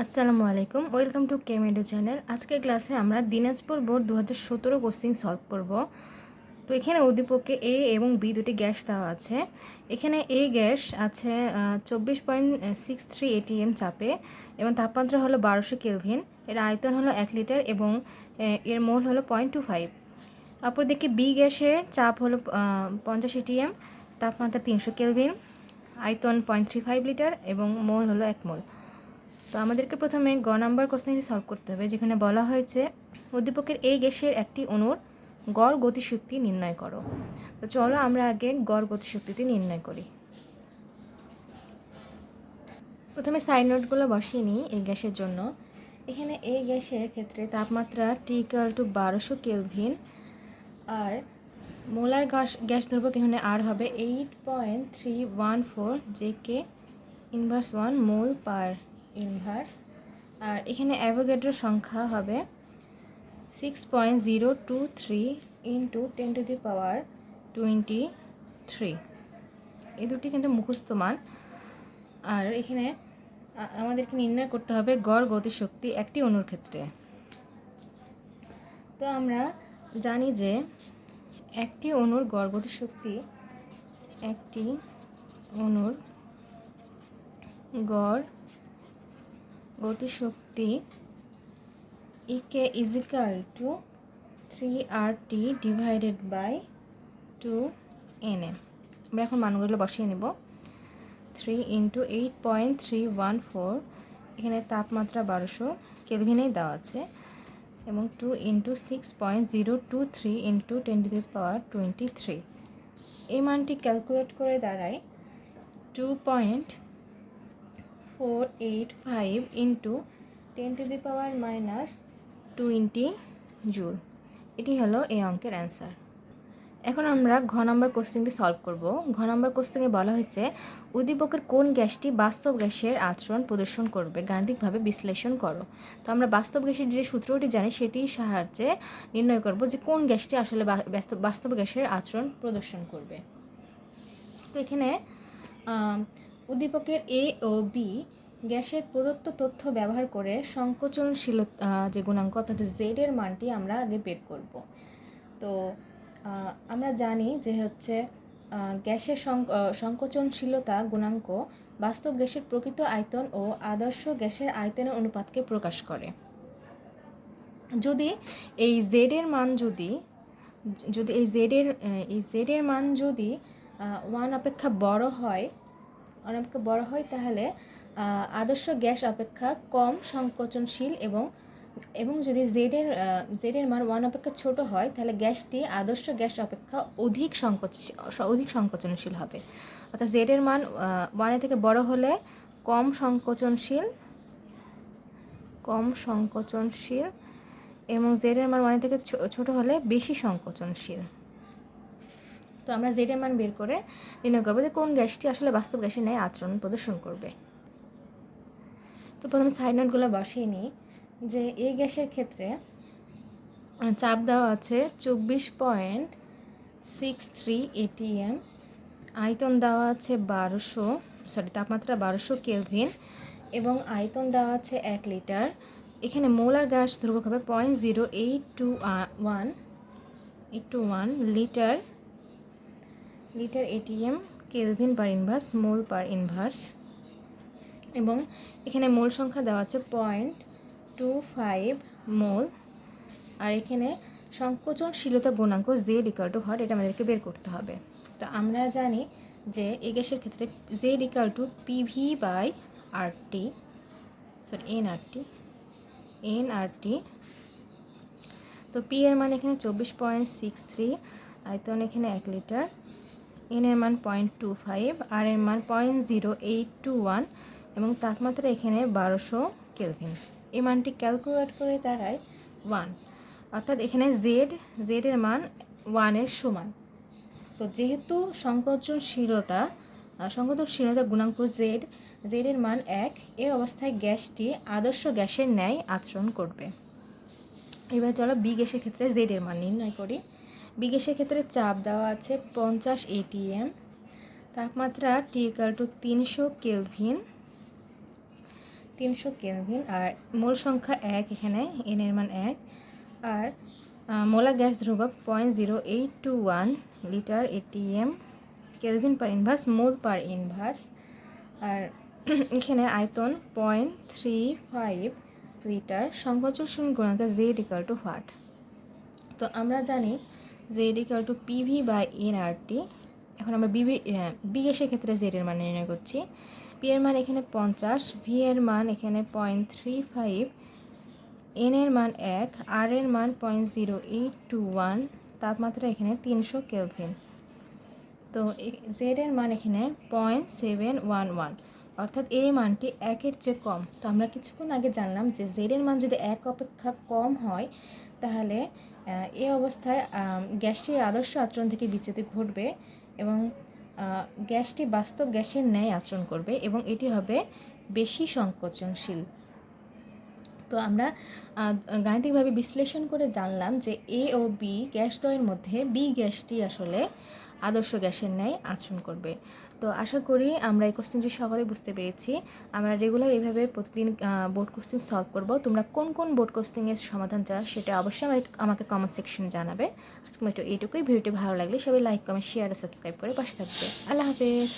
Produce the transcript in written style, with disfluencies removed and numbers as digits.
আসসালামু আলাইকুম, welcome to কেমেডো channel. আজকের ক্লাসে আমরা দিনাজপুর বোর্ড 2017 কোশ্চিন সলভ করব। তো এখানে উদ্দীপকে এ এবং বি দুটি গ্যাস দেওয়া আছে। এখানে এ গ্যাস আছে 24.63 ATM চাপে এবং তাপমাত্রা হলো 1200 কেলভিন। এর আয়তন হলো 1 লিটার এবং এর মোল হলো 0.25। অপরদিকে বি গ্যাসের চাপ হলো 50 ATM, তাপমাত্রা 300 কেলভিন, আয়তন 0.35 লিটার এবং মোল হলো 1 মোল। তো আমাদেরকে প্রথমে গ নাম্বার কোশ্চেনটি সলভ করতে হবে, যেখানে বলা হয়েছে উদ্দীপকের এই গ্যাসের একটি অণুর গড় গতিশক্তি নির্ণয় করো। তো চলো আমরা আগে গড় গতিশক্তিটি নির্ণয় করি। প্রথমে সাইড নোটগুলো বসিয়ে নিই এই গ্যাসের জন্য। এখানে এই গ্যাসের ক্ষেত্রে তাপমাত্রা T=1200 কেলভিন আর মোলার গ্যাস ধ্রুবক এখানে আর হবে 8.314 JK ইনভার্স 1 মোল পার ইনভার্স। আর এখানে অ্যাভোগাড্রোর সংখ্যা হবে 6.023 ইন্টু 10⁻23। এই দুটি কিন্তু মুখস্থ মান। আর এখানে আমাদেরকে নির্ণয় করতে হবে গড় গতিশক্তি একটি অণুর ক্ষেত্রে। তো আমরা জানি যে একটি অণুর গড় গতিশক্তি, একটি অণুর গড় গতিশক্তি E=3RT ডিভাইডেড বাই 2NM। আমরা এখন মানগুলো বসিয়ে নেব। 3 ইন্টু 8.314, এখানে তাপমাত্রা 1200 কেলভিনেই দেওয়া আছে, এবং 2 ইন্টু 6.023 ইন্টু 10⁻23। এই মানটি ক্যালকুলেট করে দাঁড়ায় 2.485 ইন্টু 10⁻20 জুল। এটি হলো এই অঙ্কের অ্যান্সার। এখন আমরা ঘ নম্বর কোশ্চেনটি সলভ করব। ঘ নম্বর কোশ্চেনে বলা হয়েছে উদ্দীপকের কোন গ্যাসটি বাস্তব গ্যাসের আচরণ প্রদর্শন করবে, গাণিতিকভাবে বিশ্লেষণ করো। তো আমরা বাস্তব গ্যাসের যে সূত্রটি জানি সেটির সাহায্যে নির্ণয় করব যে কোন গ্যাসটি আসলে বাস্তব গ্যাসের আচরণ প্রদর্শন করবে। তো এখানে উদ্দীপকের এ ও বি গ্যাসের প্রদত্ত তথ্য ব্যবহার করে সংকোচনশীলতা যে গুণাঙ্ক অর্থাৎ জেড এর মানটি আমরা আগে বের করব। তো আমরা জানি যে হচ্ছে গ্যাসের সংকোচনশীলতা গুণাঙ্ক বাস্তব গ্যাসের প্রকৃত আয়তন ও আদর্শ গ্যাসের আয়তনের অনুপাতকে প্রকাশ করে। যদি এই জেড এর মান যদি এই জেড এর মান যদি 1 অপেক্ষা বড় হয় তাহলে আদর্শ গ্যাস অপেক্ষা কম সংকোচনশীল, এবং যদি জেড এর মান 1 অপেক্ষা ছোট হয় তাহলে গ্যাসটি আদর্শ গ্যাস অপেক্ষা অধিক সংকোচনশীল হবে। অর্থাৎ জেড এর মান 1 থেকে বড় হলে কম সংকোচনশীল এবং জেড এর মান 1 থেকে ছোট হলে বেশি সংকোচনশীল। তো আমরা জেড এর মান বের করে নির্ণয় করবো যে কোন গ্যাসটি আসলে বাস্তব গ্যাসের ন্যায় আচরণ প্রদর্শন করবে। তো প্রথমে সাইড নোটগুলো বসিয়ে নিই যে এই গ্যাসের ক্ষেত্রে চাপ দেওয়া আছে 24.63 ATM, আয়তন দেওয়া আছে তাপমাত্রা 1200 কেলভিন এবং আয়তন দেওয়া আছে 1 লিটার। এখানে মোলার গ্যাস ধ্রুবক হবে 0.0821 litre ATM, kelvin per inverse, mole per inverse. এবং এখানে মোল সংখ্যা দেওয়া আছে 0.25 মোল। আর এখানে সংকোচনশীলতা গুণাঙ্ক Z=হট, এটা আমাদেরকে বের করতে হবে। তো আমরা জানি যে এই গ্যাসের ক্ষেত্রে Z=NRT। তো পি এর মান এখানে 24.63, আয়তন এখানে 1 লিটার, এন এর মান 0.25, আর এর মান 0.0821 এবং তাপমাত্রা এখানে 1200 কেলভিন। এই মানটি ক্যালকুলেট করে দাঁড়ায় 1, অর্থাৎ এখানে জেড এর মান 1 এর সমান। তো যেহেতু সংকোচনশীলতা গুণাঙ্ক জেড এর মান 1, এই অবস্থায় গ্যাসটি আদর্শ গ্যাসের ন্যায় আচরণ করবে। এবার চলো বি গ্যাসের ক্ষেত্রে জেড এর মান নির্ণয় করি। বি গ্যাসের ক্ষেত্রে চাপ দেওয়া আছে 50 ATM, তাপমাত্রা T=300 কেলভিন, 300 কেলভিন। আর মোল সংখ্যা 1, এখানে n এর মান 1। আর মোলার গ্যাস ধ্রুবক 0.0821 litre ATM kelvin per inverse mole per inverse. আর এখানে আয়তন 0.35 লিটার। সংকোচন গুণাঙ্ক Z = হোয়াট? তো আমরা জানি Z = PV/nRT। এখন আমরা বি গ্যাসের ক্ষেত্রে Z এর মান নির্ণয় করছি। P এর মান এখানে 50, V এর মান এখানে 0.35, n এর মান 1, R এর মান 0.0821, তাপমাত্রা এখানে 300 কেলভিন। তো Z এর মান এখানে 0.711, অর্থাৎ এই মানটি 1-এর চেয়ে কম। তো আমরা কিছুক্ষণ আগে জানলাম যে Z এর মান যদি 1 অপেক্ষা কম হয় তাহলে এই অবস্থায় গ্যাসটি আদর্শ আচরণ থেকে বিচ্যুতি ঘটবে এবং গ্যাসটি বাস্তব গ্যাসের ন্যায় আচরণ করবে এবং এটি হবে বেশি সংকোচনশীল। তো আমরা গাণিতিকভাবে বিশ্লেষণ করে জানলাম যে A ও B গ্যাসদ্বয়ের মধ্যে B গ্যাসটি আসলে আদর্শ গ্যাসের ন্যায় আচরণ করবে। তো আশা করি আমরা এই কোশ্চেনটি সকলে বুঝতে পেরেছি। আমরা রেগুলার এইভাবে প্রতিদিন বোর্ড কোশ্চেন সলভ করব। তোমরা কোন কোন বোর্ড কোশ্চেনের সমাধান চাও সেটা অবশ্যই আমাকে কমেন্ট সেকশনে জানাবে। আজকে এইটুকুই। ভিডিওটি ভালো লাগলে সবাই লাইক, কমেন্ট, শেয়ার আর সাবস্ক্রাইব করে পাশে থাকবে। আল্লাহ হাফেজ।